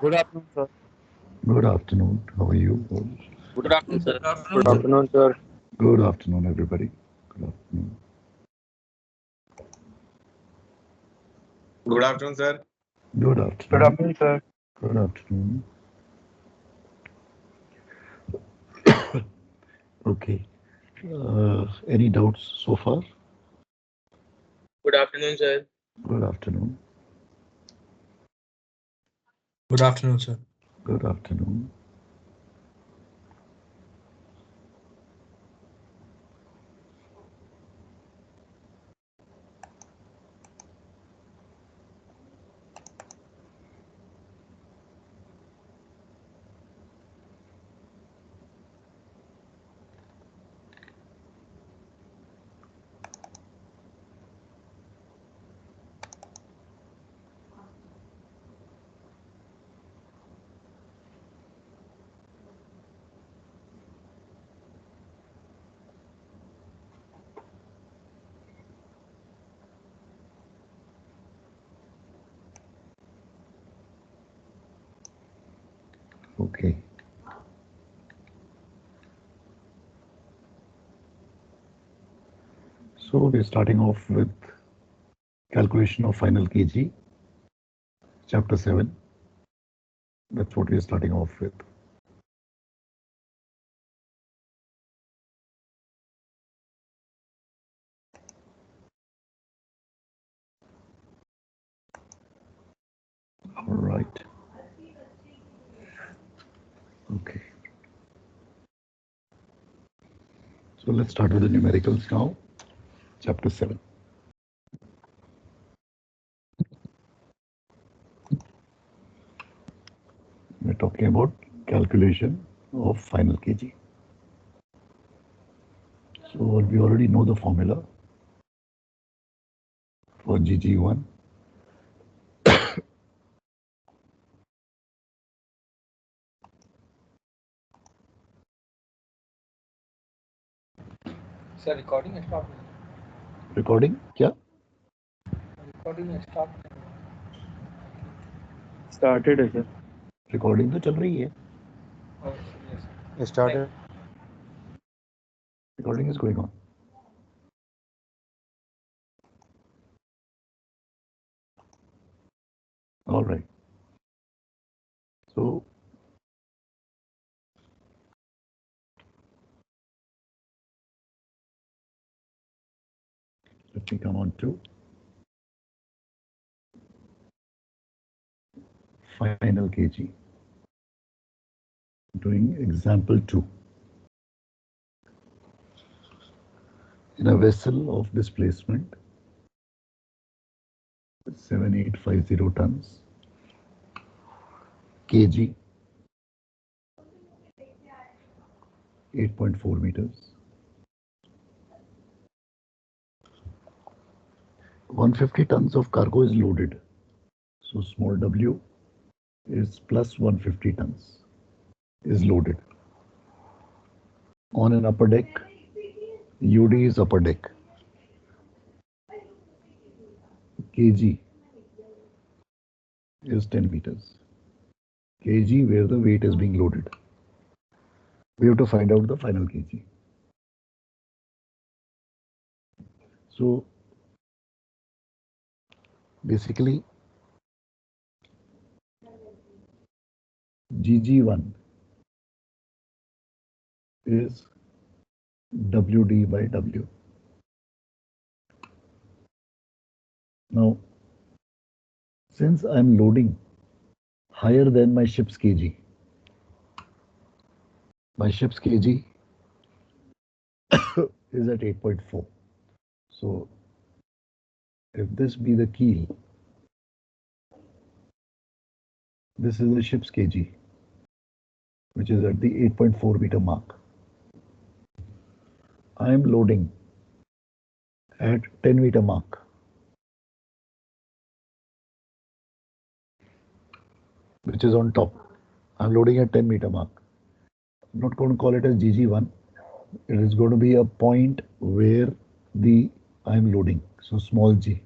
Good afternoon, sir. Good afternoon. How are you? Good afternoon, sir. Good afternoon, Good sir. afternoon, sir. Good afternoon, everybody. Good afternoon. Good afternoon, sir. Good Good afternoon. afternoon, sir. Good afternoon. Okay. Any doubts so far? Good afternoon, sir. Good afternoon. Good afternoon, sir. Good afternoon. Okay. So we're starting off with calculation of final kg, chapter 7. That's what we're starting off with. All right. Okay. So let's start with the numericals now. Chapter 7. We're talking about calculation of final kg. So we already know the formula for GG1. Sir, recording है stop. Recording क्या? Recording है stop. Started, है, sir. Recording तो चल रही है. Oh, yes, sir. Started. Recording is going on. All right. So let me come on to final kg. Doing example 2. In a vessel of displacement 7850 tons, kg 8.4 meters, 150 tons of cargo is loaded. So small w is plus 150 tons is loaded. On an upper deck, UD is upper deck. kg is 10 meters. kg where the weight is being loaded. We have to find out the final kg. So basically GG1 is WD by W. Now, since I'm loading higher than my ship's kg, my ship's kg is at 8.4. So if this be the keel, this is the ship's kg, which is at the 8.4 meter mark. I am loading at 10 meter mark. Which is on top. I'm loading at 10 meter mark. I'm not going to call it as GG1. It is going to be a point where I'm loading. So small g.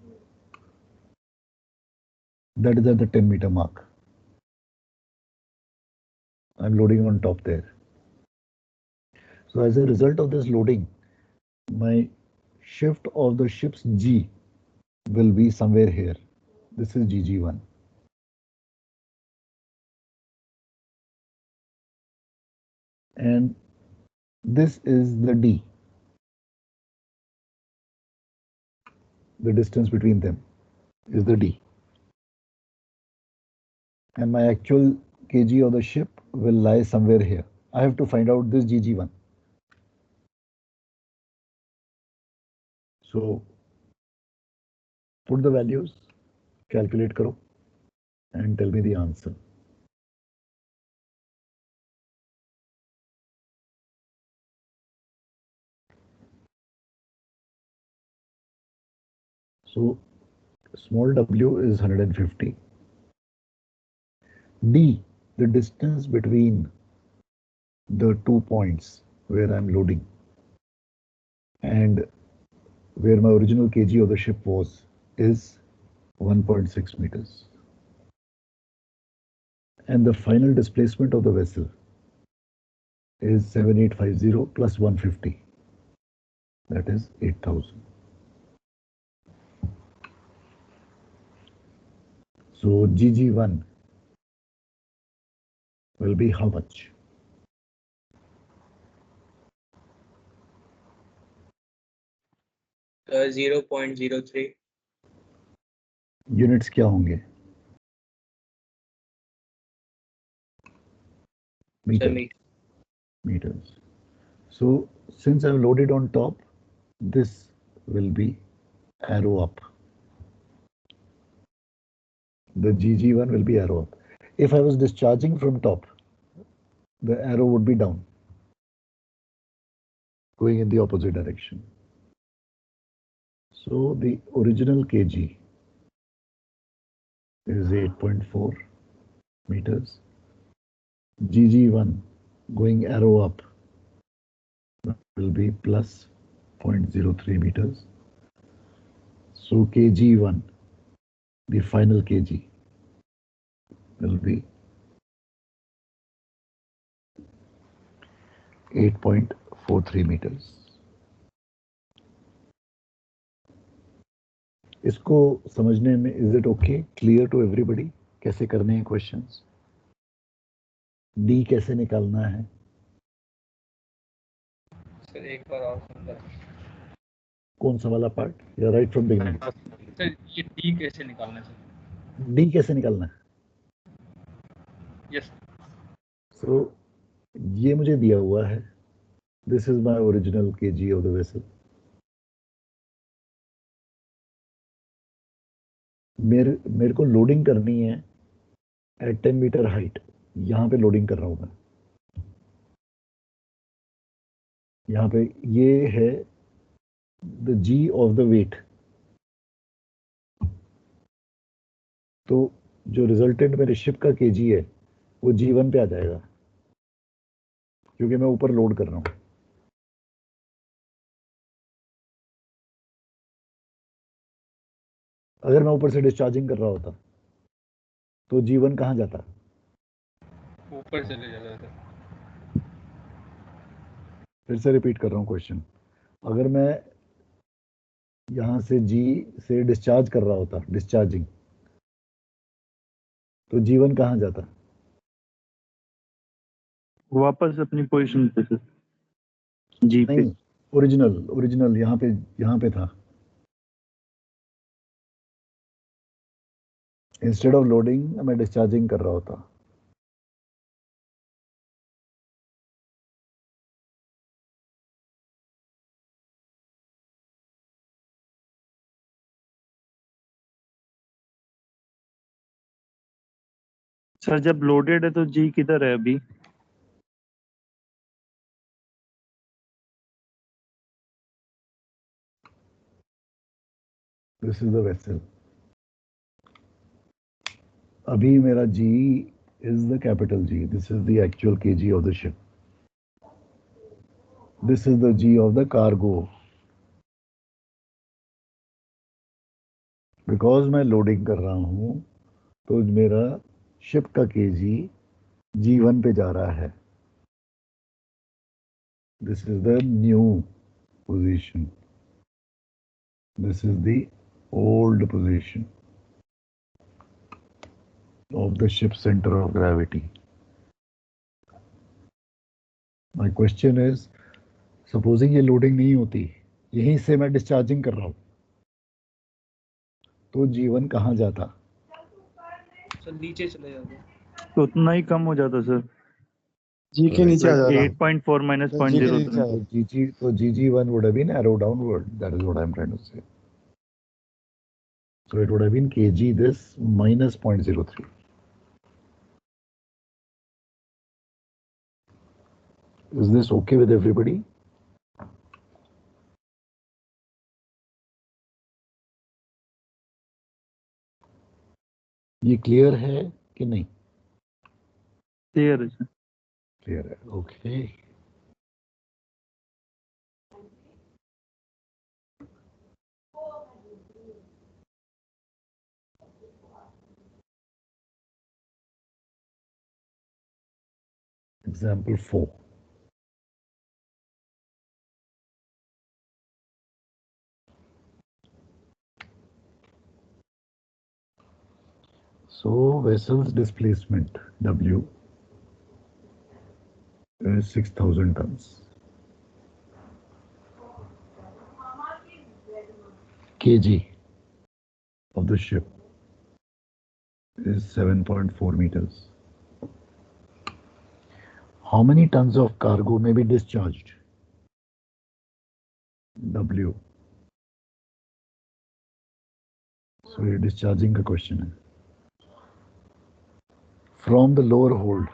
That is at the 10 meter mark. I'm loading on top there. So as a result of this loading, my shift of the ship's G will be somewhere here. This is GG1. And this is the D. The distance between them is the D. And my actual kg of the ship will lie somewhere here. I have to find out this GG1. So put the values, calculate karo, and tell me the answer. So small w is 150. D, the distance between the 2 points where I'm loading and where my original kg of the ship was, is 1.6 meters. And the final displacement of the vessel is 7850 plus 150. That is 8,000. So GG1 will be how much? Sir, 0.03. Units क्या होंगे? Sir, Meters. So since I've loaded on top, this will be arrow up. The GG1 will be arrow up. If I was discharging from top, the arrow would be down, going in the opposite direction. So the original kg is 8.4 meters. GG1 going arrow up will be plus 0.03 meters. So kg1, the final kg, will be 8.43 meters. इसको समझने में is it okay, clear to everybody कैसे करने हैं questions? D कैसे निकालना है? Sir एक बार और सुन कौन सा वाला पार्ट? या राइट फ्रॉम बिगिनिंग? सर ये डी कैसे निकालना है सर? डी कैसे निकालना है? यस सो ये मुझे दिया हुआ है. This is my original KG of the vessel. मेरे को लोडिंग करनी है एट 10 मीटर हाइट. यहां पे लोडिंग कर रहा हूं मैं. यहां पे ये है the G of the weight. तो जो रिजल्टेंट मेरे शिप का केजी है वो G1 पे आ जाएगा क्योंकि मैं ऊपर लोड कर रहा हूं. अगर मैं ऊपर से डिस्चार्जिंग कर रहा होता तो G1 कहां जाता? ऊपर चले जाता सर. फिर से रिपीट कर रहा हूं क्वेश्चन. अगर मैं यहां से G से डिस्चार्ज कर रहा होता, डिस्चार्जिंग, तो G1 कहां जाता? वापस अपनी पोजीशन पे सर. जी पे. नहीं, ओरिजिनल यहां पे था. इंस्टेड ऑफ लोडिंग मैं डिस्चार्जिंग कर रहा होता. सर जब लोडेड है तो जी किधर है अभी? This is the vessel. अभी मेरा G is the capital G. This is the actual kg of the ship. This is the G of the cargo. Because मैं लोडिंग कर रहा हूं तो मेरा शिप का kg G1 पे जा रहा है. This is the new position. This is the old position of the ship's center of gravity. My question is, supposing ये लोडिंग नहीं होती, यहीं से मैं डिस्चार्जिंग कर रहा हूं, तो G1 कहां जाता? सर नीचे चले जाते. तो उतना ही कम हो जाता सर. जी के नीचे आ जाता 8.4 minus तो जी के 0.03. नीचे आ तो जाता GG1 would have been arrow downward. That is what I'm trying to say. So it would have been kg this minus 0.03. Is this okay with everybody? ये क्लियर है कि नहीं? Clear है सर. क्लियर है. Okay. Example 4. So vessel's displacement W is 6,000 tons. Kg of the ship is 7.4 meters. How many tons of cargo may be discharged? W. So ये discharging का question है. From the lower hold,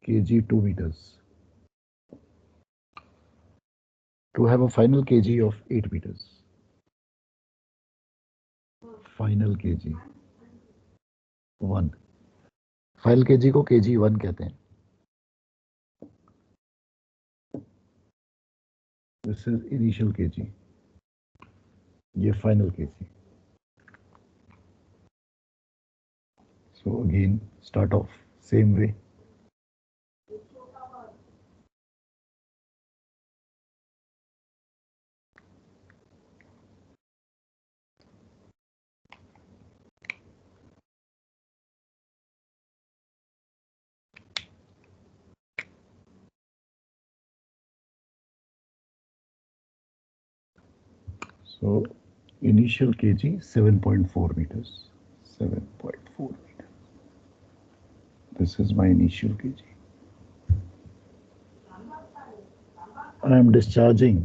kg 2 meters, to have a final kg of 8 meters. Final kg 1. Final kg को kg 1 कहते हैं. This is initial kg. ये final kg. So again, start off same way. So initial kg 7.4 meters. 7.4 meters. This is my initial kg. I am discharging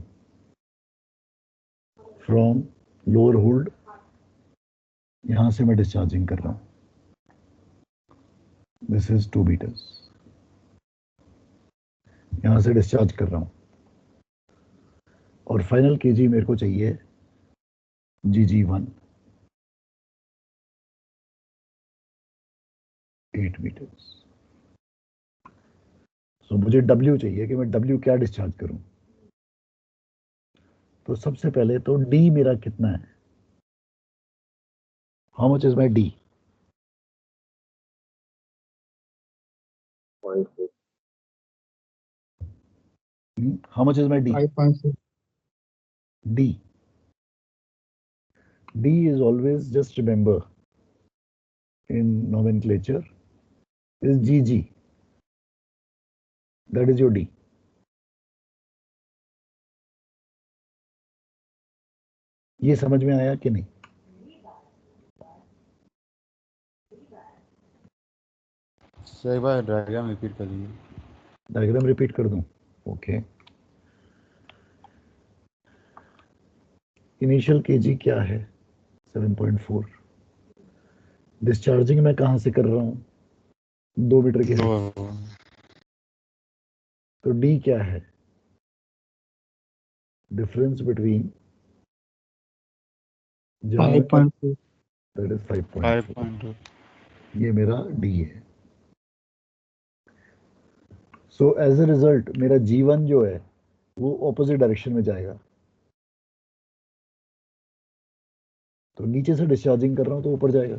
from lower hold. यहां से मैं discharging कर रहा हूं. This is 2 meters. यहां से discharge कर रहा हूं. और final kg मेरे को चाहिए GG1 8 meters. So मुझे W चाहिए कि मैं W क्या डिस्चार्ज करूं. तो सबसे पहले तो D मेरा कितना है? How much is my D? 0.4. How much is my D? 5.6. D. D is always, just remember, in nomenclature, is GG. That is your D. ये समझ में आया कि नहीं? सर एक बार डायग्राम रिपीट कर लीजिए. डायग्राम रिपीट कर दूं? ओके. इनिशियल केजी क्या है? 7.4. डिस्चार्जिंग मैं कहां से कर रहा हूं? 2 मीटर के. तो डी क्या है? Difference between 5.2. That is 5.2. ये मेरा डी है. सो एज ए रिजल्ट मेरा G1 जो है वो ऑपोजिट डायरेक्शन में जाएगा. तो नीचे से डिस्चार्जिंग कर रहा हूँ तो ऊपर जाएगा।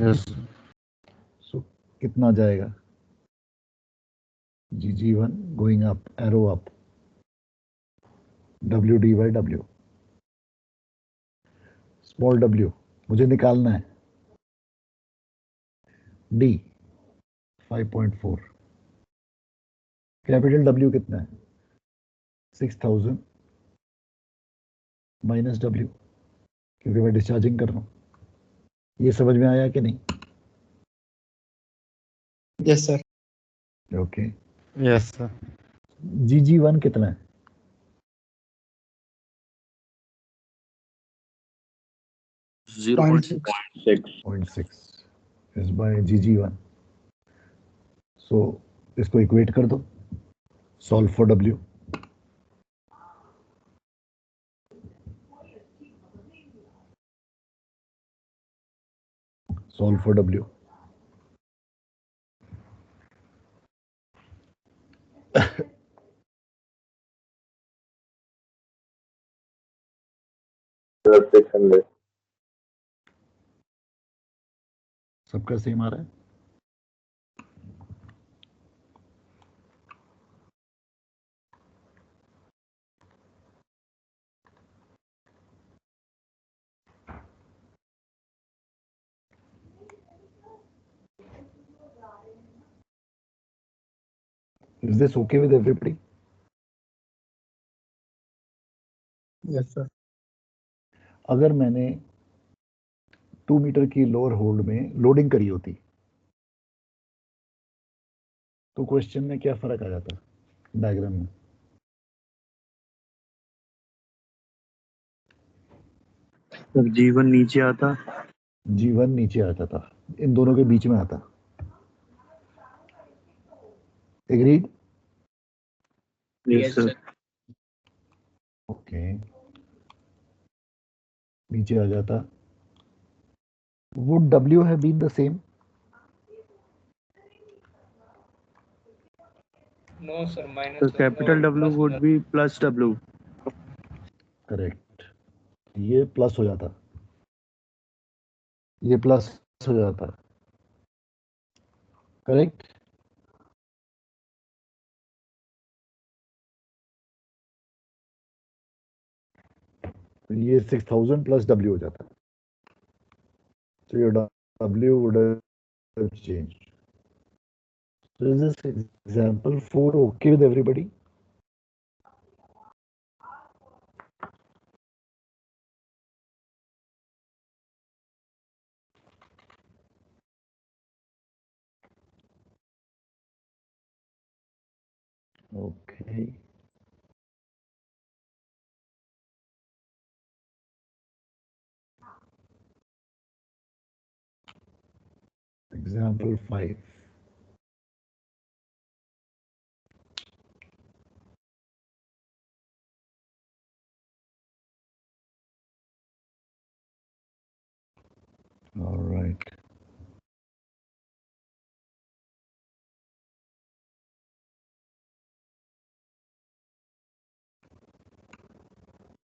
यस सो कितना जाएगा? GG1 going up, arrow up, WD by W। Small w मुझे निकालना है, D 5.4। कैपिटल W कितना है? 6000 माइनस W, क्योंकि मैं डिस्चार्जिंग कर रहा हूँ। ये समझ में आया कि नहीं? Yes sir. Okay. Yes sir GG1 कितना है? 0.6 is by GG1। सो इसको इक्वेट कर दो, solve for W। Solve for W। सबका सेम आ रहा है? Is this okay with everybody? Yes sir. अगर मैंने 2 मीटर की लोअर होल्ड में लोडिंग करी होती तो क्वेश्चन में क्या फर्क आ जाता डायग्राम में? सर G1 नीचे आता, G1 नीचे आता था, इन दोनों के बीच में आता। एग्रीड? Yes sir. ओके, नीचे आ जाता। Would W have been the same? No sir, So minus capital W would be plus W. Correct, ये प्लस हो जाता, ये प्लस हो जाता। करेक्ट। तो ये 6000 प्लस W हो जाता। So your W would have changed. So is this example 4 okay with everybody? Okay. Example 5. All right.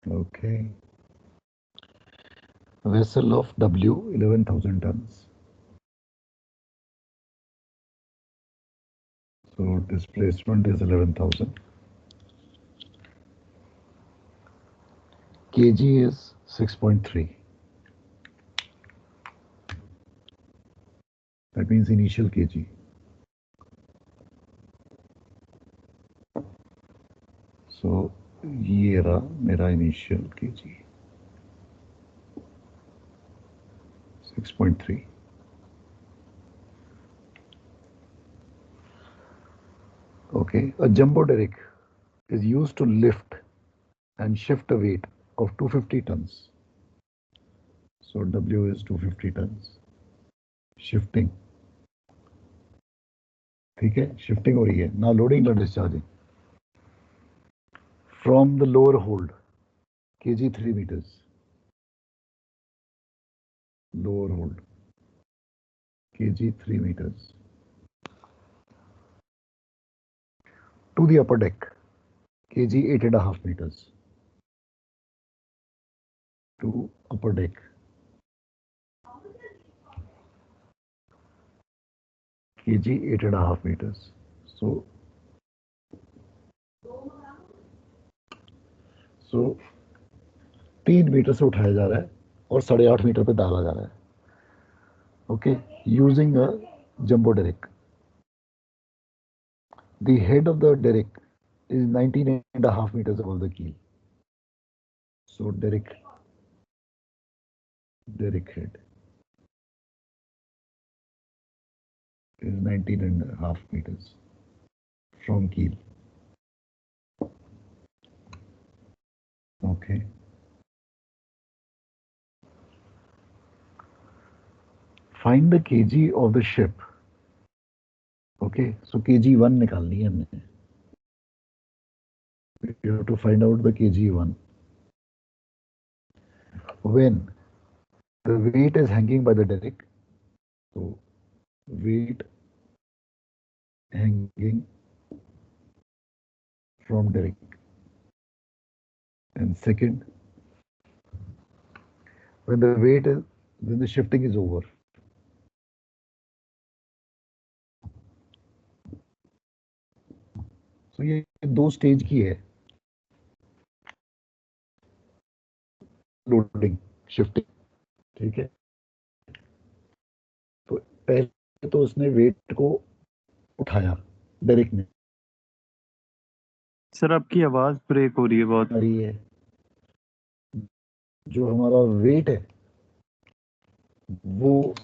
Okay. A vessel of W 11,000 tons. So displacement is 11,000. kg is 6.3. That means initial kg. So ये रहा मेरा initial kg 6.3. Okay, a jumbo derrick is used to lift and shift a weight of 250 tons. So W is 250 tons. Shifting. ठीक है, shifting हो रही है. Now loading or discharging. From the lower hold, kg 3 meters. Lower hold, kg 3 meters. To the upper deck, kg 8.5 meters. to upper deck. kg 8.5 meters. So 3 metre से उठाया जा रहा है और 8.5 मीटर पे डाला जा रहा है. Okay, using a jumbo derrick. The head of the derrick is 19.5 meters above the keel. So derrick head is 19.5 meters from keel. Okay. Find the kg of the ship. Okay, so kg1 निकालनी है हमने. You have to find out the kg1. When the weight is hanging by the derrick, so weight hanging from derrick. And second, when the shifting is over. तो ये 2 stage की है loading shifting. ठीक है, तो पहले तो उसने वेट को उठाया डेरिक ने. सर आपकी आवाज ब्रेक हो रही है बहुत. आ रही है, जो हमारा वेट है वो,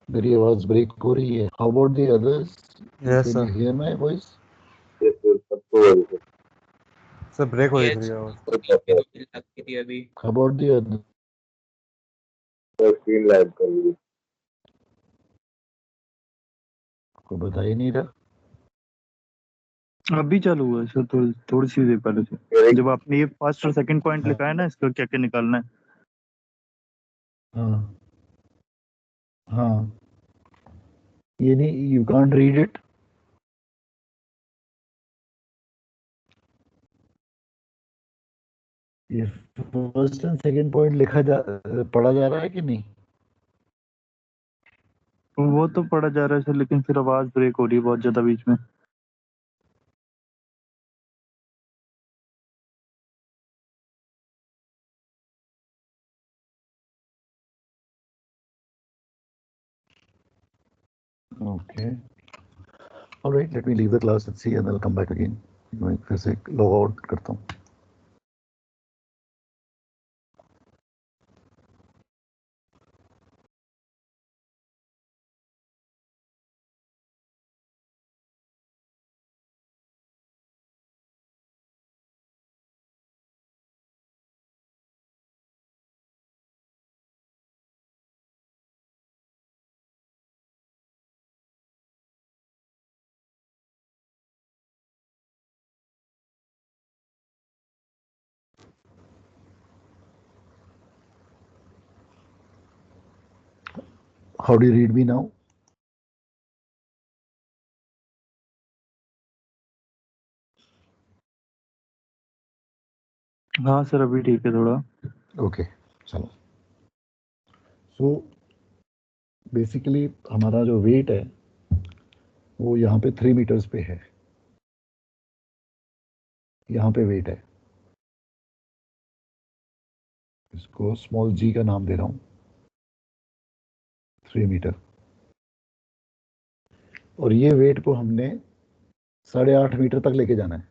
मेरी आवाज ब्रेक हो रही है. How about the others? Yes can sir. You hear my voice? Sir break हो रही ये थी आवाज. लगती थी अभी. How about the other? को बता ही नहीं रहा. अभी चालू हुआ है सर, थोड़ी सी देर पहले से. जब आपने ये फर्स्ट और सेकंड पॉइंट लिखा है ना, इसका क्या क्या निकालना है. हाँ हाँ, ये नहीं, यू कांट रीड इट. ये फर्स्ट एंड सेकंड पॉइंट पढ़ा जा रहा है कि नहीं? वो तो पढ़ा जा रहा है सर, लेकिन फिर आवाज ब्रेक हो रही है बहुत ज्यादा बीच में. Okay. All right, let me leave the class and see, and I'll come back again. मैं फिर से लॉग आउट करता हूँ. How do you read me now? हाँ सर, अभी ठीक है थोड़ा. Okay, चलो. So basically हमारा जो वेट है वो यहाँ पे 3 मीटर्स पे है. यहाँ पे वेट है, इसको स्मॉल जी का नाम दे रहा हूँ, 3 मीटर. और ये वेट को हमने 8.5 मीटर तक लेके जाना है.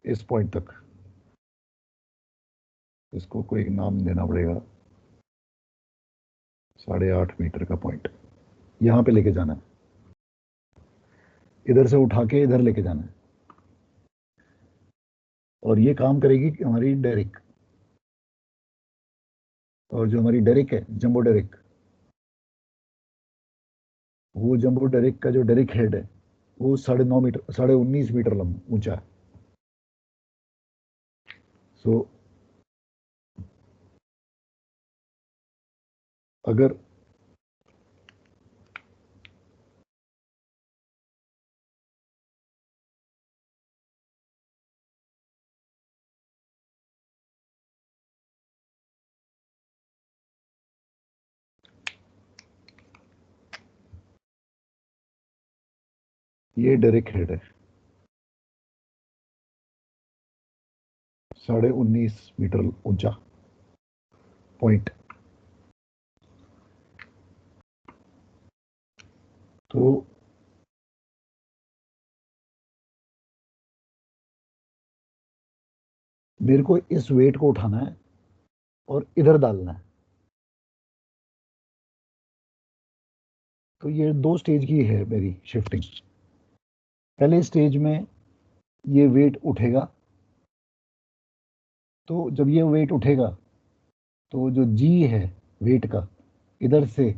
इस पॉइंट तक इसको कोई एक नाम देना पड़ेगा. 8.5 मीटर का पॉइंट यहाँ पे लेके जाना है. इधर से उठा के इधर लेके जाना है. और ये काम करेगी हमारी डेरिक. और जो हमारी डेरिक है, जंबो डेरिक, वो जंबो डेरिक का जो डेरिक हेड है वो 9.5 मीटर, 19.5 मीटर ऊंचा है. सो अगर ये डायरेक्ट हेड है 19.5 मीटर ऊंचा पॉइंट। तो मेरे को इस वेट को उठाना है और इधर डालना है। तो ये 2 स्टेज की है मेरी शिफ्टिंग। पहले स्टेज में ये वेट उठेगा, तो जब ये वेट उठेगा तो जो जी है वेट का इधर से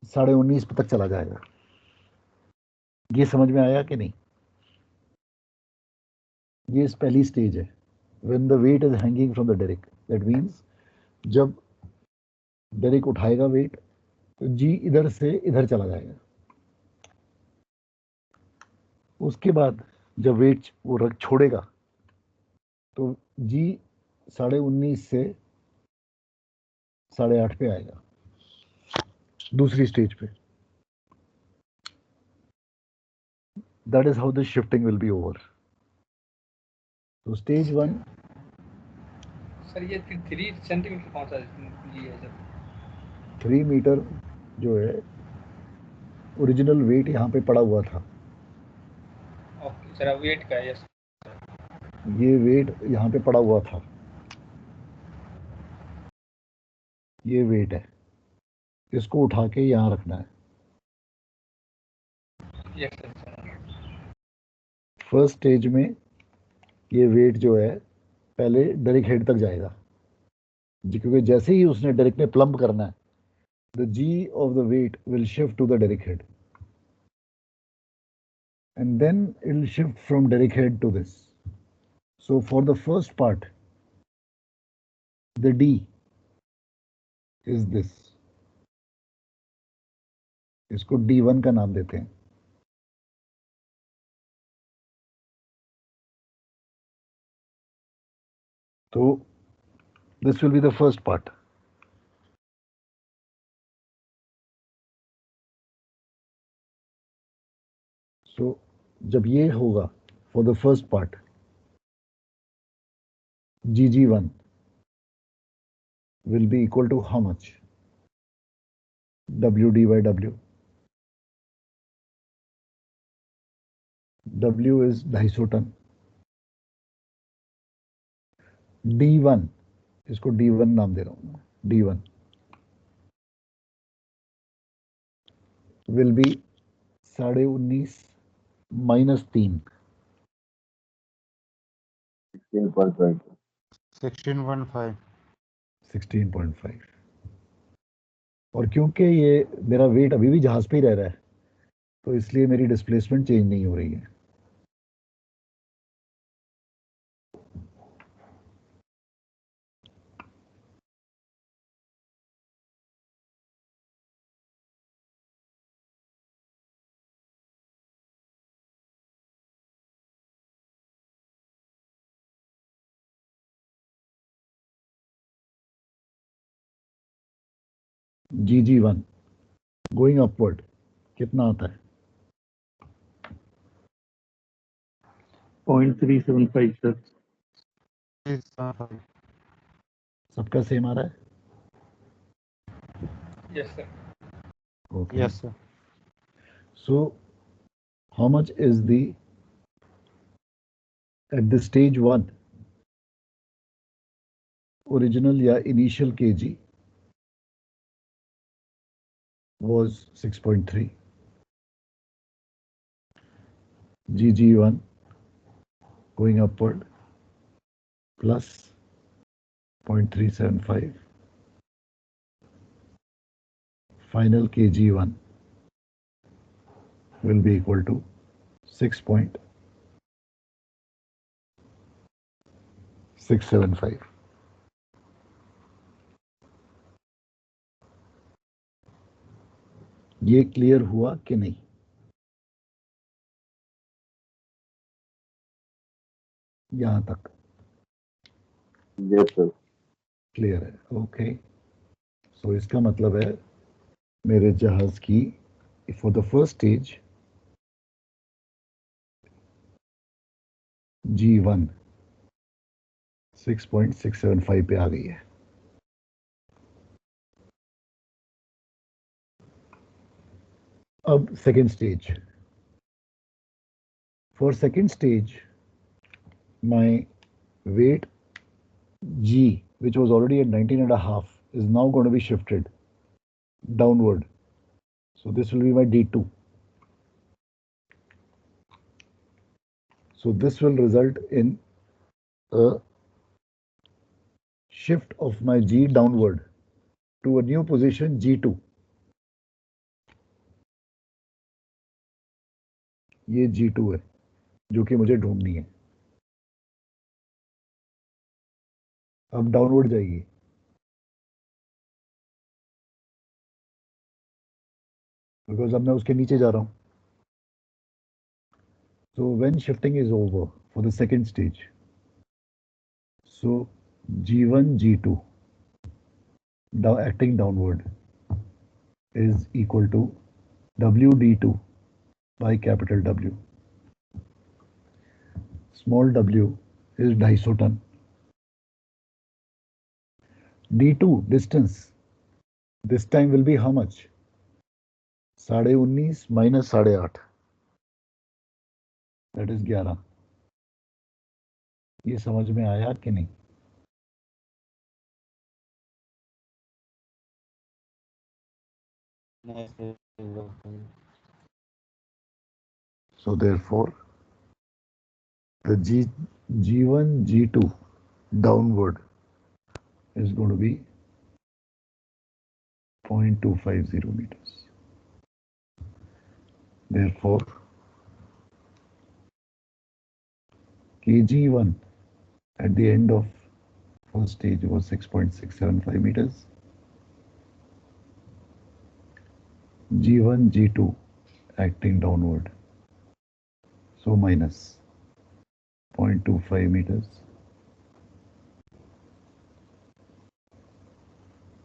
19.5 तक चला जाएगा। ये समझ में आया कि नहीं? ये इस पहली स्टेज है when the weight is hanging from the derrick, that means जब डेरिक उठाएगा वेट तो जी इधर से इधर चला जाएगा। उसके बाद जब वेट वो रख छोड़ेगा तो जी 19.5 से 8.5 पे आएगा दूसरी स्टेज पे। That is how the shifting will be over. तो स्टेज 1 सर ये 3 सेंटीमीटर कौन सा जी है सर? 3 मीटर जो है ओरिजिनल वेट यहाँ पे पड़ा हुआ था। ओके सर, वेट का है। यस ये वेट यहाँ पे पड़ा हुआ था, ये वेट है, इसको उठा के यहाँ रखना है। Yes sir. फर्स्ट स्टेज में ये वेट जो है पहले डेरिक हेड तक जाएगा जी, क्योंकि जैसे ही उसने डेरिक ने प्लम्ब करना है the g of the weight will shift to the derrick head and then it will shift from derrick head to this. So for the first part the d is this, इसको d1 का नाम देते हैं। तो this will be the first part. So जब ये होगा for the first part gg1 will be equal to how much? wd by w. W is 250 ton. d1 इसको d1 नाम दे रहा हूं मैं, d1 will be 19.5 minus 3 16.5 16.5। और क्योंकि ये मेरा वेट अभी भी जहाज पे ही रह रहा है तो इसलिए मेरी डिस्प्लेसमेंट चेंज नहीं हो रही है। gg1 गोइंग अपवर्ड कितना आता है? 0.375 सर। सबका सेम आ रहा है? Yes sir. Okay. Yes, sir. So how much is the at the stage 1 original या initial kg was 6.3, gg1 going upward plus 0.375, final kg1 will be equal to 6.675। ये clear हुआ कि नहीं? यहां तक यस सर। क्लियर है? Okay. सो इसका मतलब है मेरे जहाज की for the first stage G1 6.675 पे आ गई है. अब second stage. For second stage, my weight G, which was already at 19.5, is now going to be shifted downward. So this will be my D2. So this will result in a shift of my G downward to a new position G2. ये G2 है जो कि मुझे ढूंढनी है. अब downward जाइए. Because अब मैं उसके नीचे जा रहा हूं. So when shifting is over for the second stage, so G1, G2 acting downward is equal to WD2 by capital W. Small w is 250 ton. D2 distance this time will be how much? 19.5 minus 8.5. That is 11. ये समझ में आया कि नहीं? So therefore, the G1, G2 downward is going to be 0.250 meters. Therefore, KG1 at the end of first stage was 6.675 meters. G1, G2 acting downward. So minus 0.25 meters.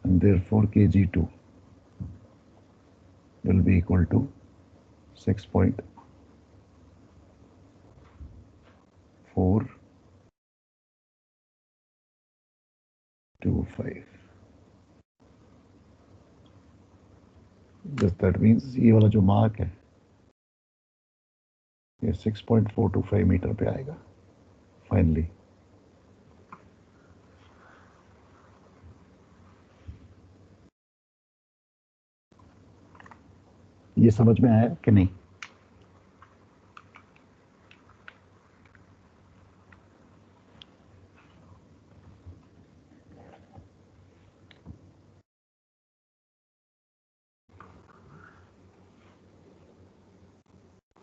And therefore KG2 will be equal to 6.425. That means ये वाला जो mark है ये 6.425 metre पे आएगा finally. ये समझ में आया कि नहीं?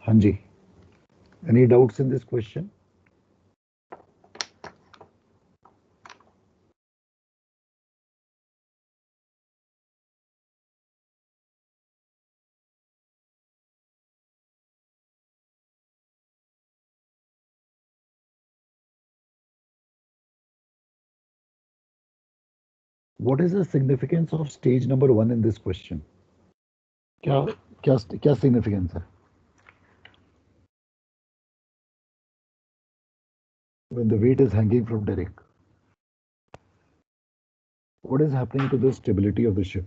हाँ जी. Any doubts in this question? What is the significance of stage number 1 in this question? क्या significance है? When the weight is hanging from derrick, what is happening to the stability of the ship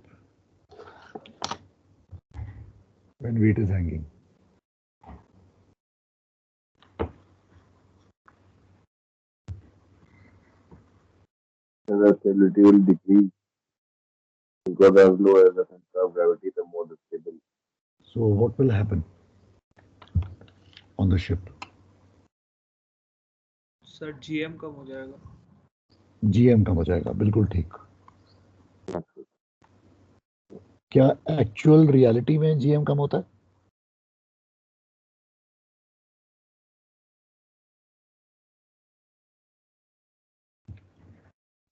when weight is hanging? The stability will decrease because as low as the center of gravity, the more stable. So what will happen on the ship? Sir GM कम हो जाएगा. GM कम हो जाएगा. बिल्कुल ठीक. क्या actual reality में GM कम होता है?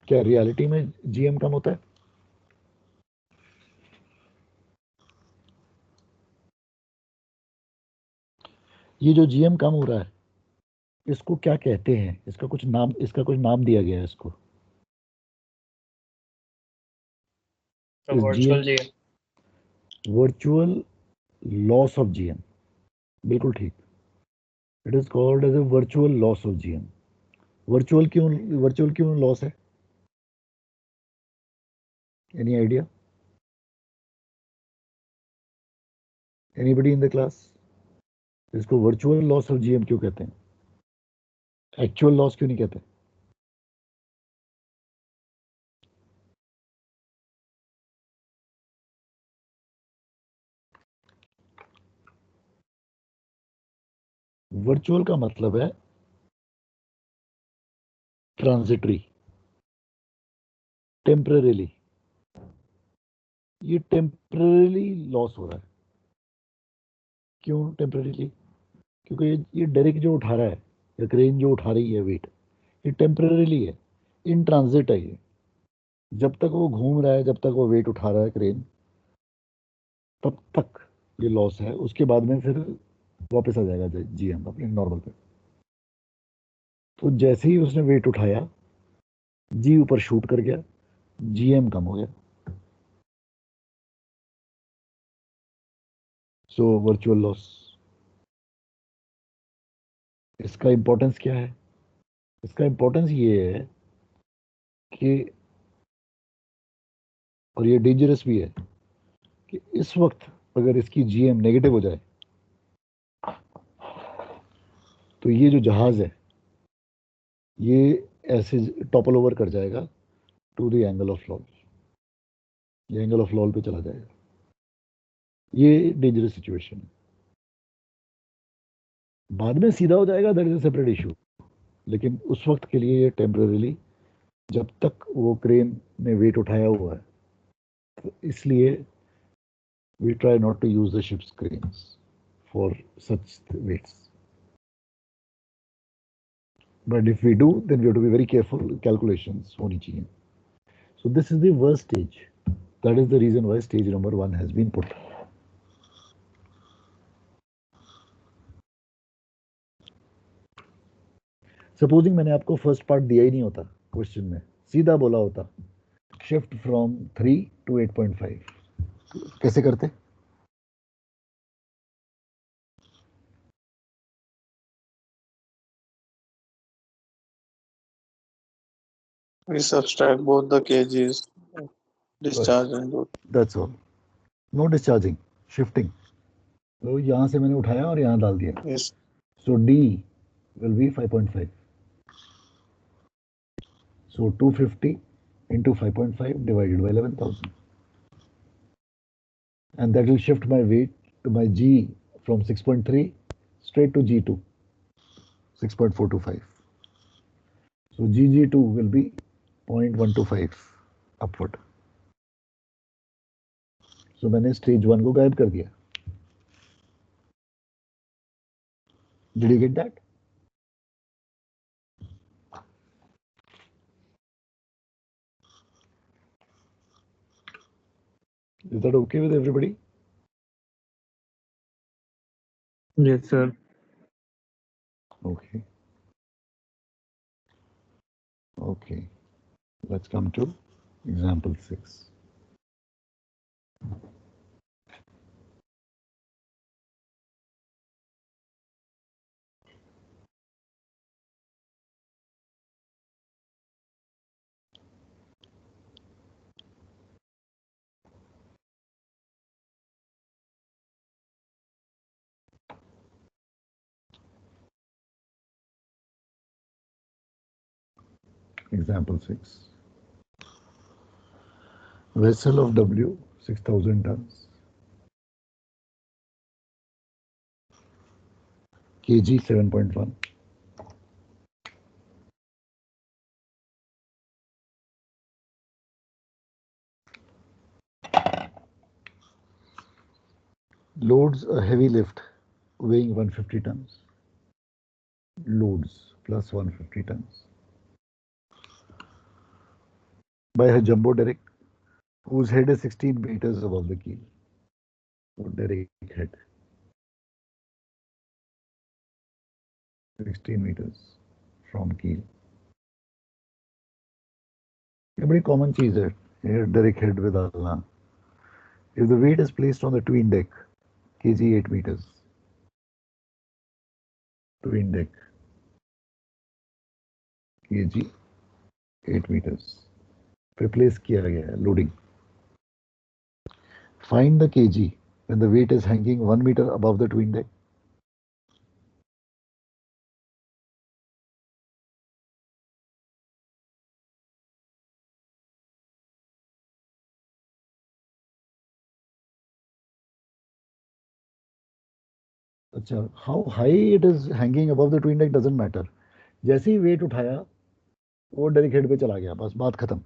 क्या रियलिटी में GM कम होता है? ये जो GM कम हो रहा है इसको क्या कहते हैं? इसका कुछ नाम दिया गया है इसको. Virtual GM. Virtual loss of GM. बिल्कुल ठीक. It is called as a virtual loss of GM. Virtual क्यों loss है? Any idea? Anybody in the class? इसको virtual loss of GM क्यों कहते हैं? Actual loss क्यों नहीं कहते? वर्चुअल का मतलब है ट्रांजिटरी, टेम्परेरीली। ये टेम्परेरीली लॉस हो रहा है। क्यों टेम्परेरीली? क्योंकि ये डेरिक जो उठा रहा है या क्रेन जो उठा रही है वेट, ये टेम्परेरीली है, इन ट्रांजिट है ये। जब तक वो घूम रहा है, जब तक वो वेट उठा रहा है क्रेन, तब तक ये लॉस है। उसके बाद में फिर वापस आ जाएगा जीएम अपने नॉर्मल पे। तो जैसे ही उसने वेट उठाया, जी ऊपर शूट कर गया, जीएम कम हो गया। So virtual loss. इसका इंपॉर्टेंस क्या है? इसका इंपॉर्टेंस ये है कि, और ये डेंजरस भी है, कि इस वक्त अगर इसकी जीएम नेगेटिव हो जाए तो ये जो जहाज है ये ऐसे टॉपल ओवर कर जाएगा to the angle of loll, ये एंगल ऑफ लॉल पे चला जाएगा। ये डेंजरस सिचुएशन है। बाद में सीधा हो जाएगा, that is a separate issue, लेकिन उस वक्त के लिए ये टेम्पररीली, जब तक वो क्रेन ने वेट उठाया हुआ है, तो इसलिए we try not to use the ship's cranes for such weights. But if we do, then we have to be very careful. Calculations होनी चाहिए. So this is the worst stage. That is the reason why stage number 1 has been put. Supposing मैंने आपको first part दिया ही नहीं होता question में, सीधा बोला होता शिफ्ट फ्रॉम 3 to 8.5, कैसे करते? We subtract both the kgs, discharge and load. That's all. No discharging, shifting. तो यहाँ से मैंने उठाया और यहाँ डाल दिया. Yes. So D will be 5.5. So 250 into 5.5 divided by 11,000. And that will shift my weight to my G from 6.3 straight to G2, 6.425. So GG2 will be 0.125 upward. So मैंने stage 1 को गायब कर दिया. Did you get that? Is that okay with everybody? Yes, sir. Okay. Okay. Let's come to example 6. Example 6. Vessel of W 6,000 tons. kg 7.1. Loads a heavy lift weighing 150 tons. Loads plus 150 tons. By a jumbo derrick whose head is 16 meters above the keel. So derrick head 16 meters from keel. ये बड़ी common चीज है, derrick head with डालना. If the weight is placed on the tween deck, kg 8 meters, twin deck, kg 8 meters पे place किया गया है loading. Find the kg when the weight is hanging 1 meter above the twin deck. अच्छा, how high it is hanging above the twin deck doesn't matter. जैसे ही wait उठाया वो direct head पे चला गया, बस बात खत्म.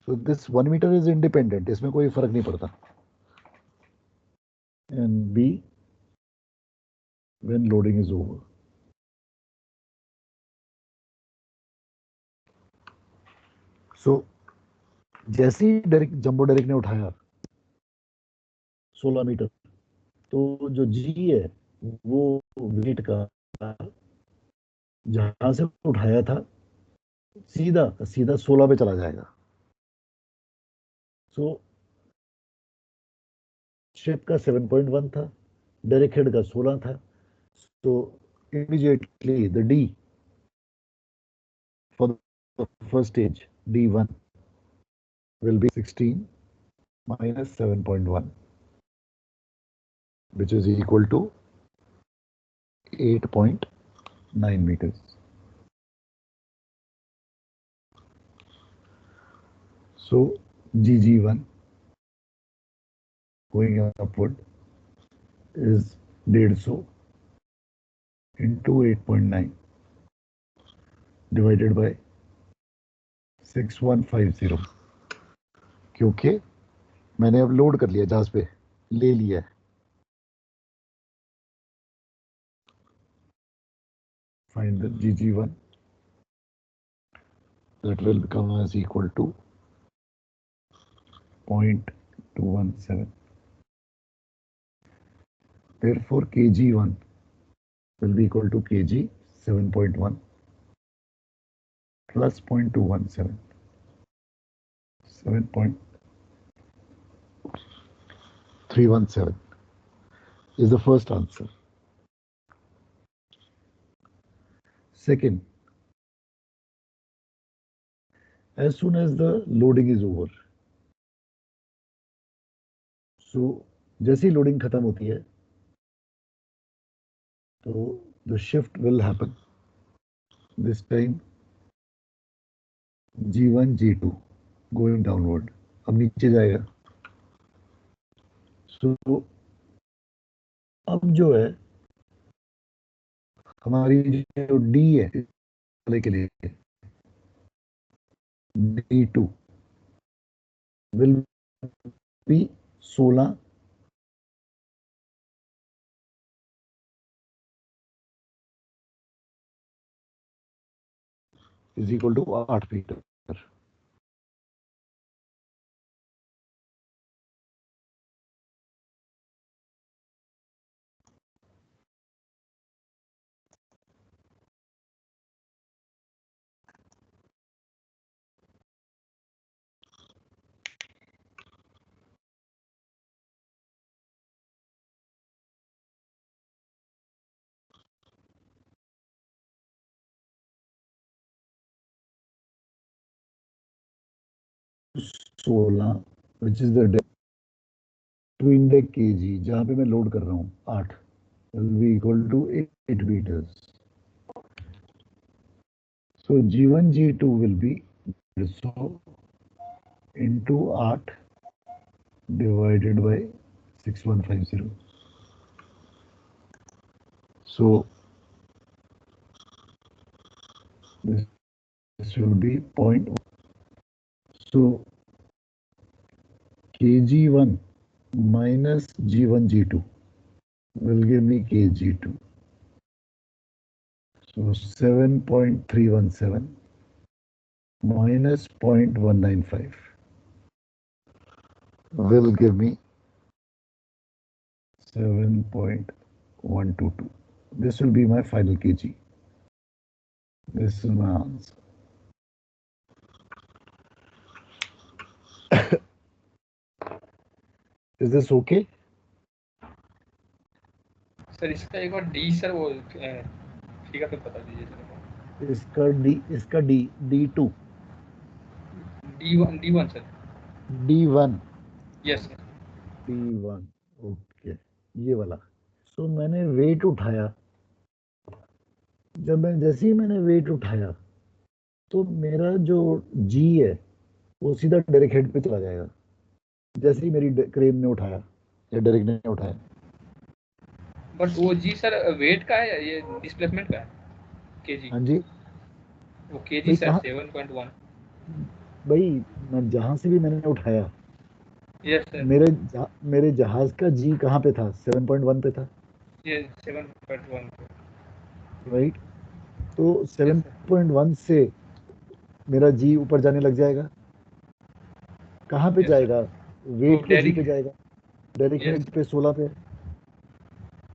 So this 1 meter is independent, इसमें कोई फर्क नहीं पड़ता. And B, when loading is over. So जैसे ही डायरेक्ट जंबो डायरेक्ट ने उठाया 16 मीटर, तो जो जी है वो वेट का जहां से उठाया था सीधा सीधा 16 पे चला जाएगा. सो शिप का 7.1 था, डायरेक्ट हेड का 16 था. So immediately the D for the first stage D1 will be 16 minus 7.1, which is equal to 8.9 meters. So GG1 going upward is 150 into 8.9 divided by 6150, क्योंकि मैंने अब लोड कर लिया, जहाज पे ले लिया है. Find the GG1, that will become as equal to 0.217. Therefore kg1 will be equal to kg 7.1 plus 0.217. 7.317 is the first answer. Second, as soon as the loading is over, so जैसे ही loading खत्म होती है तो the shift will happen. This time G1 G2 going downward, अब नीचे जाएगा. So अब जो है हमारी जो D है वाले के लिए D2 will be 16 is equal to 8 meter. सोलह which is the twin deck kg जहां पे मैं लोड कर रहा हूं 8 will be equal to 8 meters. So G1 G2 will be so into 8 divided by 6150. So this will be point. So kg1 minus G1 G2 will give me kg2. So 7.317 minus 0.195 will give me 7.122. This will be my final kg. This is my answer. Is this okay? Sir इसका एक बार D sir वो figure पे बता दीजिए sir. इसका D2 D1 sir. D1 yes sir. D1 okay, ये वाला। सो मैंने वेट उठाया, जैसे ही मैंने वेट उठाया तो मेरा जो G है वो सीधा डायरेक्ट हेड पे चला जाएगा, जैसे ही मेरी क्रेन ने उठाया या डायरेक्ट ने उठाया। बट वो जी सर वेट का है, ये डिस्प्लेसमेंट का है केजी। हाँ जी वो केजी भाई, सर कहाँ 7.1। भाई, मैं जहां से भी मैंने उठाया, यस सर। मेरे जहाज का जी कहाँ पे था? 7.1 पे था, ये 7.1। राइट? तो 7.1 से मेरा जी ऊपर जाने लग जाएगा। कहाँ पे यस सर। जाएगा? वेट के जी डायरेक्ट। पे जाएगा, डायरेक्ट यस हेड पे 16 पे।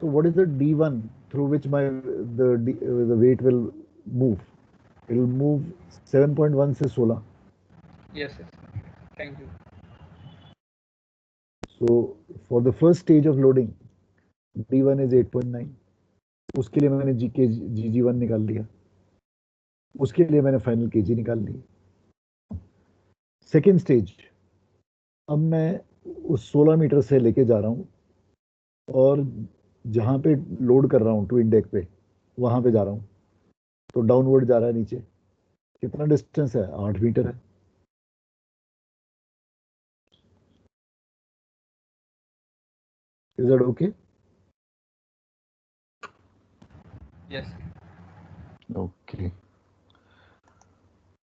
तो what is the D1 through which my the weight will move? It will move 7.1 से 16। Yes sir. Thank you. So for the first stage of loading, D1 is 8.9। उसके लिए मैंने GG1 निकाल लिया, उसके लिए मैंने फाइनल केजी निकाल ली। सेकेंड स्टेज, अब मैं उस 16 मीटर से लेके जा रहा हूँ और जहाँ पे लोड कर रहा हूँ ट्विन डेक पे, वहाँ पे जा रहा हूँ। तो डाउनवर्ड जा रहा है नीचे। कितना डिस्टेंस है? 8 मीटर है। Is that okay? Yes okay,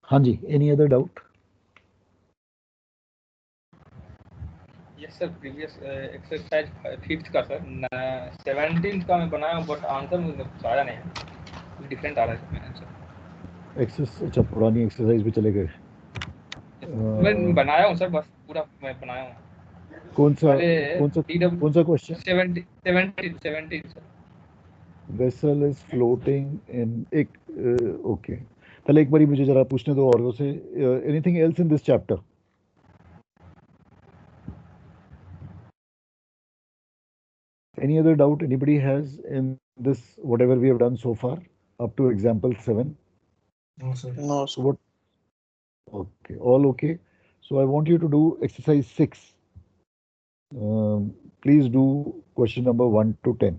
हाँ जी, any other doubt? Yes sir. Previous exercise 5th का सर 17th का मैं बनाया हूँ, बट आंसर मुझे कुछ आया नहीं है, डिफरेंट आ रहा है इसमें आंसर। अच्छा, पुरानी एक्सरसाइज पे चले गए। मैं बनाया हूँ सर, बस पूरा मैं बनाया हूँ। कौन सा पहले कौन सा DW कौन सा question? 17 sir. Vessel is floating in एक ओके, पहले एक बारी मुझे जरा पूछने दो और से। Anything else in this chapter? Any other doubt anybody has in this, whatever we have done so far up to example 7? No, So sir. what? Okay, all okay. So I want you to do exercise 6. Please do question number 1 to 10.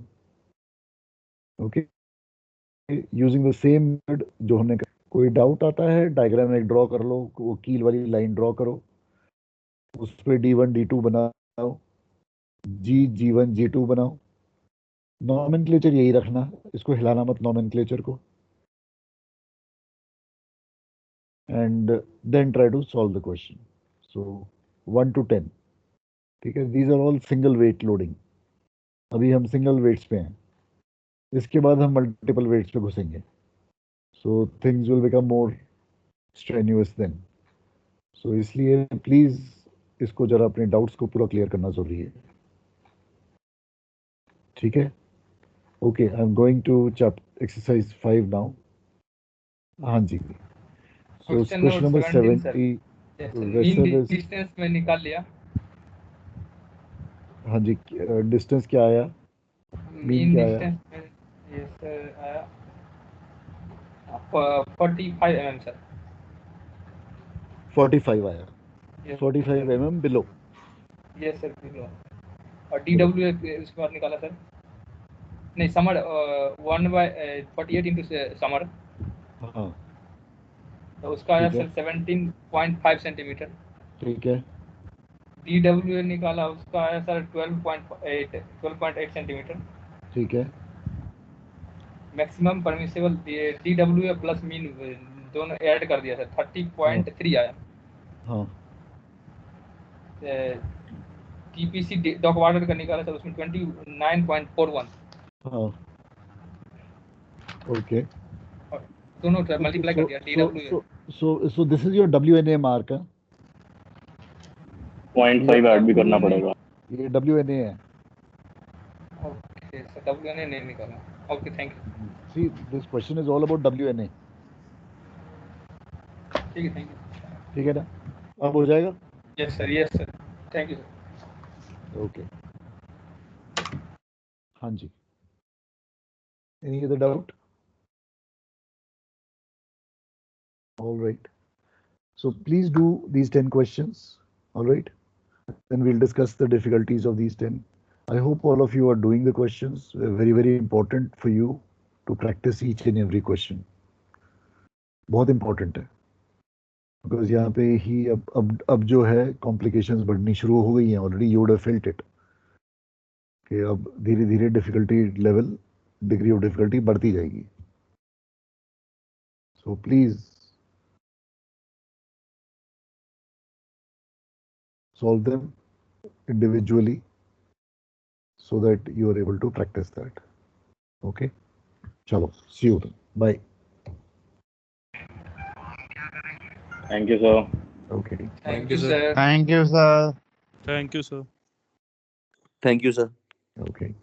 Okay, using the same method जो हमने कोई doubt आता है diagram एक draw कर लो, वो कील वाली लाइन ड्रॉ करो, उस पर D1 D2 बनाओ, G1 G2 बनाओ। नॉमेनक्लेचर यही रखना, इसको हिलाना मत नॉमेनक्लेचर को, and then try to solve the question. So 1 to 10, ठीक है? These are all single weight loading. अभी हम सिंगल वेट्स पे हैं, इसके बाद हम मल्टीपल वेट्स पे घुसेंगे। So things will become more strenuous then. So इसलिए प्लीज इसको जरा अपने डाउट्स को पूरा क्लियर करना जरूरी है, ठीक है? Okay, I am going to chapter exercise 5 now. हाँ जी, so question number 70। Mean distance में निकाल लिया। हाँ जी, डिस्टेंस क्या आया? मीन क्या आया? डिस्टेंस में ये सर आया 45 mm सर। 45 आया। Yes, 45 sir. mm below. Yes sir below. और DW उसके बाद निकाला सर, नहीं समर 1/48 इंटू समर, हाँ तो उसका आया ठीक है, सर 17.5 सेंटीमीटर। ठीक है, DW निकाला, उसका आया सर 12.8 सेंटीमीटर। ठीक है, maximum permissible DW plus mean दोनों ऐड कर दिया सर 30.3 आया। हाँ TPC डॉक वाटर का निकाला सर, उसमें 29.41। हाँ ओके। और दोनों मल्टीप्लाई कर दिया DW। So this is your WNA mark है? 0.5 ऐड भी करना पड़ेगा। ये WNA है। ओके सर, WNA नहीं निकाला। Okay thank you. See this question is all about WNA, ठीक है, थैंक यू। ठीक है ना? अब हो जाएगा। Yes sir, yes sir, thank you sir. Okay, हाँ जी। Any other doubt? All right. So please do these 10 questions. All right. Then we'll discuss the difficulties of these 10. I hope all of you are doing the questions. Very, very important for you to practice each and every question. बहुत important है. Because यहाँ पे ही अब जो है complications बढ़नी शुरू हो गई हैं. Already you would have felt it. कि अब धीरे धीरे difficulty level, degree of difficulty बढ़ती जाएगी. So please solve them individually so that you are able to practice that. Okay. Chalo. See you then. Bye. Thank you, sir. Okay. Thank you, sir. Thank you, sir. Thank you, sir. Thank you, sir. Okay.